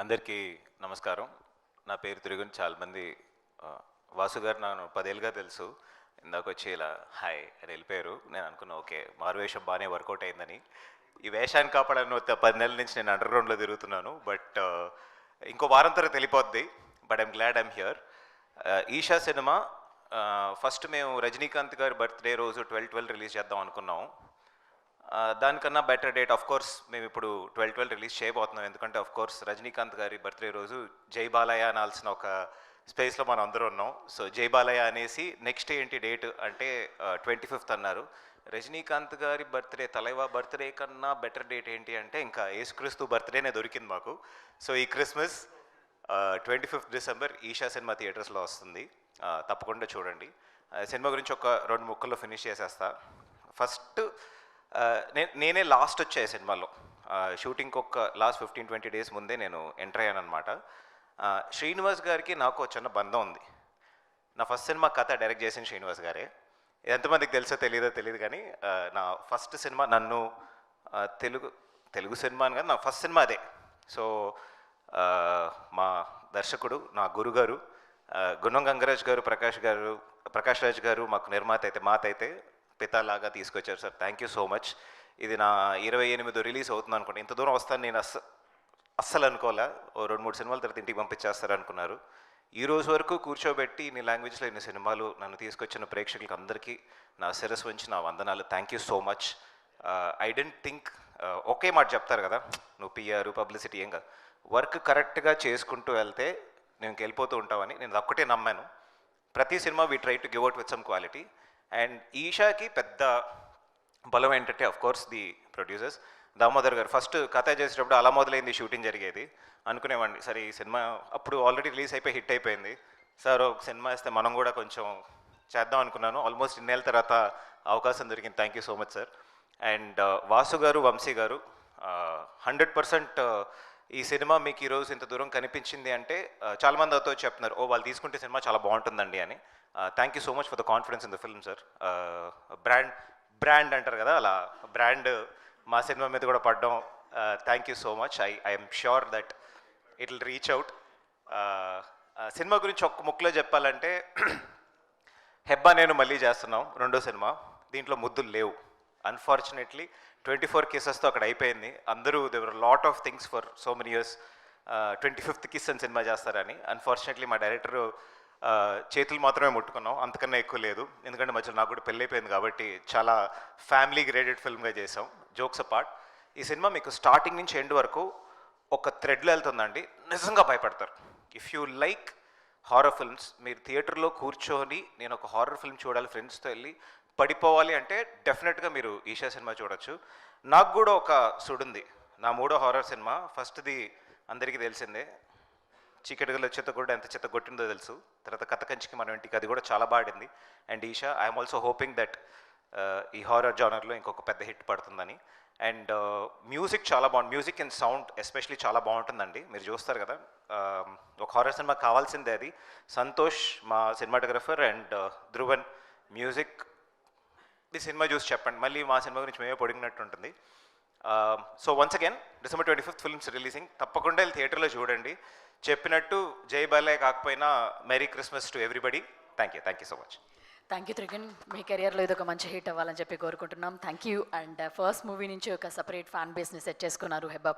అందరికీ నమస్కారం. నా పేరు త్రిగుణ్. చాలామంది వాసు గారు నన్ను 10 ఏళ్ళుగా తెలుసు. ఇందాక వచ్చి ఇలా హాయ్ అని వెళ్ళిపోయారు. నేను అనుకున్నా ఓకే మారువేషం బాగానే వర్కౌట్ అయిందని. ఈ వేషాన్ని కాపాడని 10 నెలల నుంచి నేను అండర్ గ్రౌండ్లో తిరుగుతున్నాను. బట్ ఇంకో వారం తర్వాత వెళ్ళిపోద్ది. But I'm glad I'm here. Eesha cinema first మేము రజనీకాంత్ గారి బర్త్డే రోజు 12/12 రిలీజ్ చేద్దాం అనుకున్నాం. దానికన్నా బెటర్ డేట్ ఆఫ్ కోర్స్ మేము ఇప్పుడు 12/12 రిలీజ్ చేయబోతున్నాం. ఎందుకంటే ఆఫ్ కోర్స్ రజనీకాంత్ గారి బర్త్డే రోజు జై బాలయ్య అనాల్సిన ఒక స్పేస్లో మనం అందరూ ఉన్నాం. సో జై బాలయ్య అనేసి నెక్స్ట్ ఏంటి డేట్ అంటే 25th అన్నారు. రజనీకాంత్ గారి బర్త్డే తలైవా బర్త్డే కన్నా బెటర్ డేట్ ఏంటి అంటే ఇంకా యేసుక్రీస్తు బర్త్డేనే దొరికింది మాకు. సో ఈ Christmas 25th December Isha cinema థియేటర్స్లో వస్తుంది. తప్పకుండా చూడండి. సినిమా గురించి ఒక 2 ముక్కల్లో ఫినిష్ చేసేస్తా. ఫస్ట్ నేనే లాస్ట్ వచ్చాయి సినిమాలో. షూటింగ్కి ఒక లాస్ట్ 15-20 డేస్ ముందే నేను ఎంటర్ అయ్యాను అనమాట. శ్రీనివాస్ గారికి నాకు చిన్న బంధం ఉంది. నా ఫస్ట్ సినిమా కథ డైరెక్ట్ చేసిన శ్రీనివాస్ గారే. ఎంతమందికి తెలుసో తెలియదు కానీ నా ఫస్ట్ సినిమా నన్ను తెలుగు సినిమా అని కాదు, నా ఫస్ట్ సినిమా అదే. సో మా దర్శకుడు నా గురుగారు గుణం గంగరాజ్ గారు, ప్రకాష్ రాజ్ గారు మాకు నిర్మాత అయితే మాత అయితే పితాలాగా తీసుకొచ్చారు sir. Thank you so much. ఇది నా 28 రిలీజ్ అవుతుంది అనుకోండి. ఇంత దూరం వస్తాను నేను అస్సలు అనుకోలే. ఓ 2-3 సినిమాల తర్వాత ఇంటికి పంపించేస్తారు అనుకున్నారు. ఈ రోజు వరకు కూర్చోబెట్టి ఇన్ని లాంగ్వేజ్లో ఇన్ని సినిమాలు నన్ను తీసుకొచ్చిన ప్రేక్షకులకు అందరికీ నా శిరస్సు వంచి నా వందనాలు. Thank you so much. I don't think ఒకే మాట చెప్తారు కదా, నువ్వు పిఆర్ పబ్లిసిటీ ఏం కాదు, వర్క్ కరెక్ట్గా చేసుకుంటూ వెళ్తే నేను వెళ్ళిపోతూ ఉంటావని నేను ఒక్కటే నమ్మాను. ప్రతి cinema we try to give out with some quality. And ఈషాకి పెద్ద బలం ఏంటంటే of course the producers Damodar గారు. ఫస్ట్ కథ చేసేటప్పుడు అలా మొదలైంది షూటింగ్ జరిగేది. అనుకునేవాడిని సరే ఈ సినిమా అప్పుడు ఆల్రెడీ రిలీజ్ అయిపోయి హిట్ అయిపోయింది, సార్ ఒక సినిమా ఇస్తే మనం కూడా కొంచెం చేద్దాం అనుకున్నాను. ఆల్మోస్ట్ 2 నెలల తర్వాత అవకాశం దొరికింది. Thank you so much sir. And Vasu గారు, వంశీ గారు 100% ఈ సినిమా మీకు ఈరోజు ఇంత దూరం కనిపించింది అంటే చాలామంది అవుతో చెప్తున్నారు ఓ వాళ్ళు తీసుకుంటే సినిమా చాలా బాగుంటుందండి అని. Thank you so much for the confidence in the film sir. Brand అంటారు కదా, అలా బ్రాండ్ మా సినిమా మీద కూడా పడ్డం. Thank you so much. I'm sure that it will reach out. Cinema గురించి ఒక్క ముక్కలో చెప్పాలంటే హెబ్బా నేను మళ్ళీ చేస్తున్నాం, 2వ సినిమా. దీంట్లో ముద్దులు లేవు అన్ఫార్చునేట్లీ. 24 కేసెస్తో అక్కడ అయిపోయింది. అందరూ దేవర్ lot of things for so many years 25th kiss అని సినిమా చేస్తారని. అన్ఫార్చునేట్లీ మా డైరెక్టర్ చేతులు మాత్రమే ముట్టుకున్నాం, అంతకన్నా ఎక్కువ లేదు. ఎందుకంటే మధ్యలో నాకు కూడా పెళ్ళి అయిపోయింది కాబట్టి చాలా ఫ్యామిలీ గ్రేడెడ్ ఫిల్మ్గా చేసాం. జోక్స్ అపార్ట్, ఈ సినిమా మీకు స్టార్టింగ్ నుంచి ఎండ్ వరకు ఒక థ్రెడ్లో వెళ్తుందండి. నిజంగా భయపడతారు. If you like horror films, మీరు థియేటర్లో కూర్చొని నేను ఒక హారర్ ఫిల్మ్ చూడాలి ఫ్రెండ్స్తో వెళ్ళి పడిపోవాలి అంటే డెఫినెట్గా మీరు ఈషా సినిమా చూడొచ్చు. నాకు కూడా ఒక సుడుంది, నా 3వ హారర్ సినిమా. ఫస్ట్ది అందరికీ తెలిసిందే, చీకటిగల చెత్త కూడా ఎంత చెత్త కొట్టిందో తెలుసు. తర్వాత కథ కంచికి మనం ఇంటికి, అది కూడా చాలా బాడింది. And Eesha I'm also hoping that ఈ హారర్ జానర్లో ఇంకొక పెద్ద హిట్ పడుతుందని. అండ్ మ్యూజిక్ చాలా బాగుంది. మ్యూజిక్ అండ్ సౌండ్ ఎస్పెషలీ చాలా బాగుంటుందండి. మీరు చూస్తారు కదా, ఒక హారర్ సినిమా కావాల్సిందే అది. సంతోష్ మా సినిమాటోగ్రఫర్ అండ్ ధ్రువన్ మ్యూజిక్. ఈ సినిమా చూసి చెప్పండి, మళ్ళీ మా సినిమా గురించి మేమే పొడిగినట్టు ఉంటుంది. So once again December 25th films releasing. తప్పకుండా వెళ్ళి థియేటర్లో చూడండి. చెప్పినట్టు జై బాలయ్య కాకపోయినా merry Christmas to everybody. Thank you so much. Thank you Trigun. మీ కెరియర్లో ఇది ఒక మంచి హిట్ అవ్వాలని చెప్పి కోరుకుంటున్నాం. Thank you. And first movie నుంచి ఒక సపరేట్ ఫ్యాన్ బేస్ని సెట్ చేసుకున్నారు హెబ్బా.